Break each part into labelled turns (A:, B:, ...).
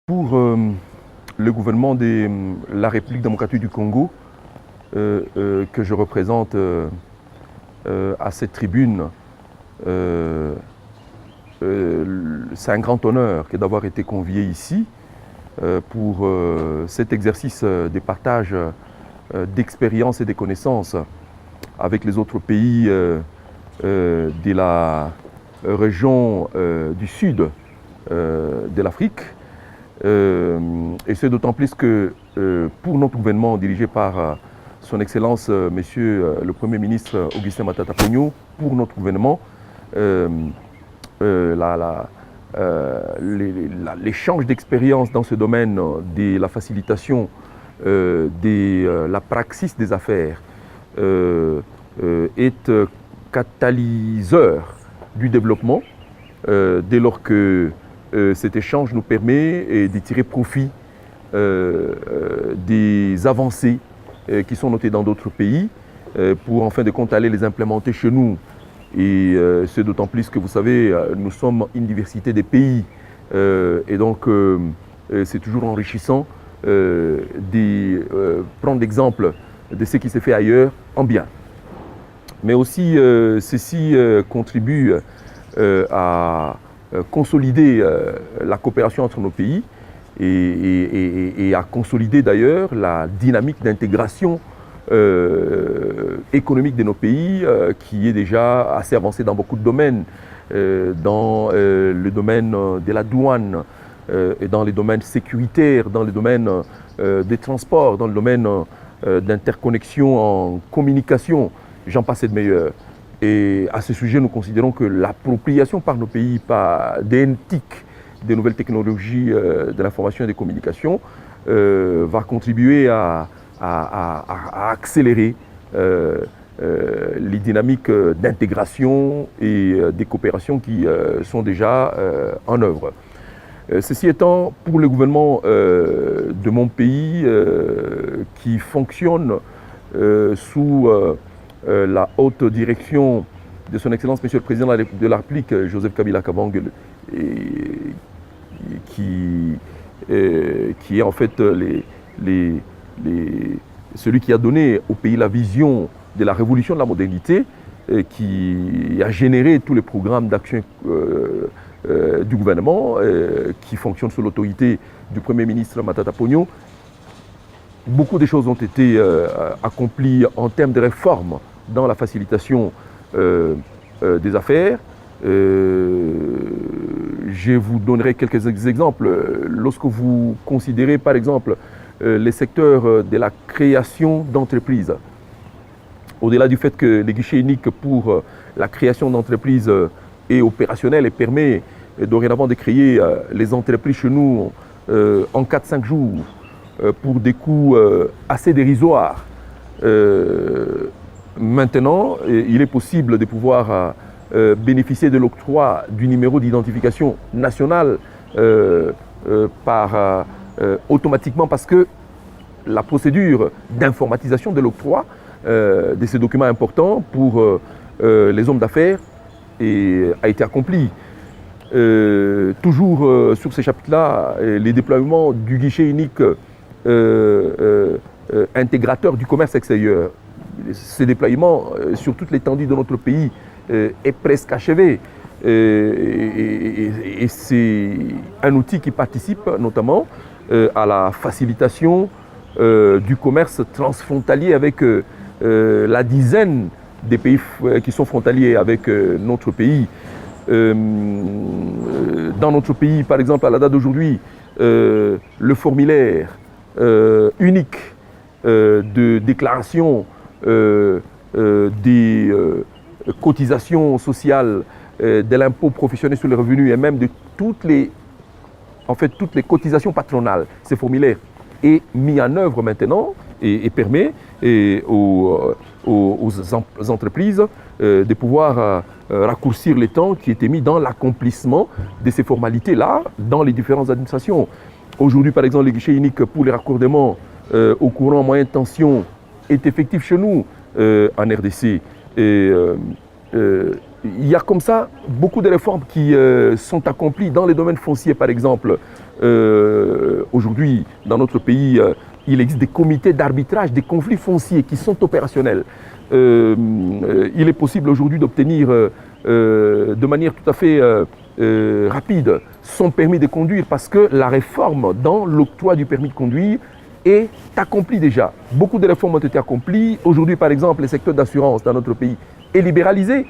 A: Pour le gouvernement de la République démocratique du Congo, que je représente à cette tribune, c'est un grand honneur que d'avoir été convié ici pour cet exercice de partage d'expériences et de connaissances avec les autres pays de la région du sud de l'Afrique. Et c'est d'autant plus que pour notre gouvernement dirigé par son Excellence, Monsieur le Premier ministre Augustin Matata Ponyo, pour notre gouvernement, l'échange d'expériences dans ce domaine de la facilitation de la praxis des affaires est catalyseur du développement dès lors que cet échange nous permet de tirer profit des avancées qui sont notées dans d'autres pays pour en fin de compte aller les implémenter chez nous. Et c'est d'autant plus que vous savez, nous sommes une diversité des pays et donc c'est toujours enrichissant de prendre l'exemple de ce qui s'est fait ailleurs en bien. Mais aussi ceci contribue à consolider la coopération entre nos pays et à consolider d'ailleurs la dynamique d'intégration économique de nos pays qui est déjà assez avancée dans beaucoup de domaines, dans le domaine de la douane, et dans les domaines sécuritaires, dans les domaines des transports, dans le domaine d'interconnexion en communication, j'en passe et de meilleurs. Et à ce sujet, nous considérons que l'appropriation par nos pays des NTIC, des nouvelles technologies de l'information et des communications, va contribuer à accélérer les dynamiques d'intégration et des coopérations qui sont déjà en œuvre. Ceci étant, pour le gouvernement de mon pays qui fonctionne sous la haute direction de son Excellence, Monsieur le Président de la République, Joseph Kabila Kabange, qui est en fait celui qui a donné au pays la vision de la révolution de la modernité, qui a généré tous les programmes d'action du gouvernement, qui fonctionne sous l'autorité du Premier ministre Matata Ponyo. Beaucoup de choses ont été accomplies en termes de réformes dans la facilitation des affaires. Je vous donnerai quelques exemples. Lorsque vous considérez par exemple les secteurs de la création d'entreprises, au-delà du fait que les guichets uniques pour la création d'entreprises est opérationnel et permet dorénavant de créer les entreprises chez nous en 4-5 jours pour des coûts assez dérisoires. Maintenant, il est possible de pouvoir bénéficier de l'octroi du numéro d'identification nationale automatiquement parce que la procédure d'informatisation de l'octroi de ces documents importants pour les hommes d'affaires a été accomplie. Toujours sur ces chapitres-là, les déploiements du guichet unique intégrateur du commerce extérieur. Ce déploiement sur toute l'étendue de notre pays est presque achevé. Et c'est un outil qui participe notamment à la facilitation du commerce transfrontalier avec la dizaine des pays qui sont frontaliers avec notre pays. Dans notre pays, par exemple, à la date d'aujourd'hui, le formulaire unique de déclaration des cotisations sociales, de l'impôt professionnel sur les revenus et même de toutes les cotisations patronales. Ce formulaire est mis en œuvre maintenant et permet aux entreprises de pouvoir raccourcir les temps qui étaient mis dans l'accomplissement de ces formalités-là dans les différentes administrations. Aujourd'hui, par exemple, le guichet unique pour les raccordements au courant moyenne tension est effectif chez nous en RDC. il y a comme ça beaucoup de réformes qui sont accomplies dans les domaines fonciers, par exemple. Aujourd'hui, dans notre pays, il existe des comités d'arbitrage des conflits fonciers qui sont opérationnels. Il est possible aujourd'hui d'obtenir de manière tout à fait rapide son permis de conduire parce que la réforme dans l'octroi du permis de conduire est accomplie déjà. Beaucoup de réformes ont été accomplies. Aujourd'hui, par exemple, le secteur d'assurance dans notre pays est libéralisé.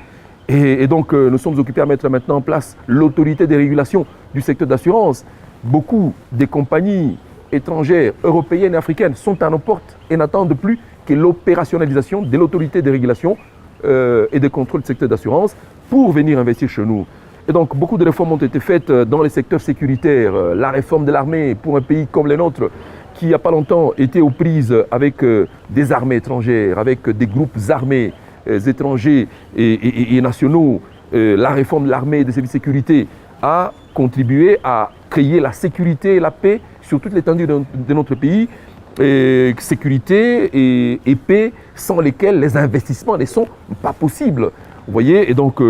A: Et donc, nous sommes occupés à mettre maintenant en place l'autorité de régulation du secteur d'assurance. Beaucoup des compagnies étrangères, européennes et africaines sont à nos portes et n'attendent plus que l'opérationnalisation de l'autorité de régulation et de contrôle du secteur d'assurance pour venir investir chez nous. Et donc, beaucoup de réformes ont été faites dans les secteurs sécuritaires. La réforme de l'armée pour un pays comme le nôtre, qui il n'y a pas longtemps était aux prises avec des armées étrangères, avec des groupes armés étrangers et nationaux. La réforme de l'armée et des services de sécurité a contribué à créer la sécurité et la paix sur toute l'étendue de notre pays. Sécurité et paix sans lesquelles les investissements ne sont pas possibles. Vous voyez, et donc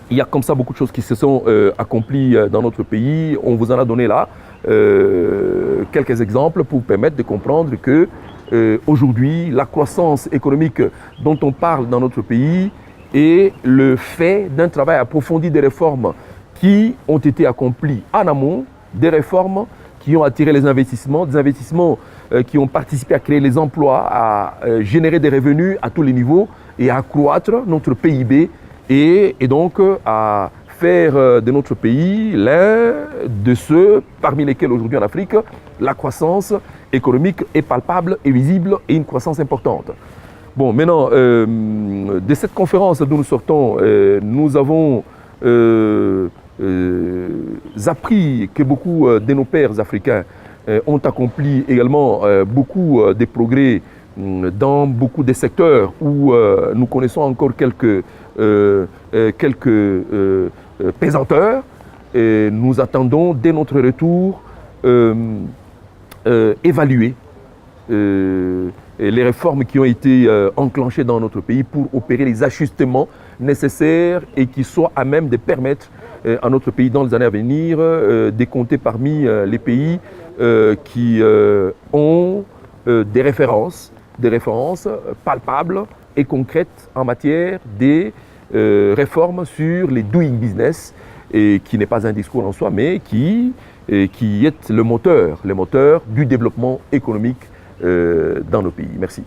A: il y a comme ça beaucoup de choses qui se sont accomplies dans notre pays. On vous en a donné là quelques exemples pour vous permettre de comprendre que aujourd'hui, la croissance économique dont on parle dans notre pays est le fait d'un travail approfondi des réformes qui ont été accomplies en amont, des réformes qui ont attiré les investissements, des investissements qui ont participé à créer les emplois, à générer des revenus à tous les niveaux et à accroître notre PIB et donc à faire de notre pays l'un de ceux parmi lesquels aujourd'hui en Afrique, la croissance économique est palpable et visible et une croissance importante. Bon, maintenant, de cette conférence d'où nous sortons, nous avons appris que beaucoup de nos pères africains ont accompli également beaucoup de progrès dans beaucoup de secteurs où nous connaissons encore quelques pesanteurs. Et nous attendons dès notre retour évaluer les réformes qui ont été enclenchées dans notre pays pour opérer les ajustements nécessaires et qui soient à même de permettre à notre pays dans les années à venir de compter parmi les pays qui ont des références palpables et concrètes en matière des réformes sur les doing business, et qui n'est pas un discours en soi, mais qui est le moteur du développement économique dans nos pays. Merci.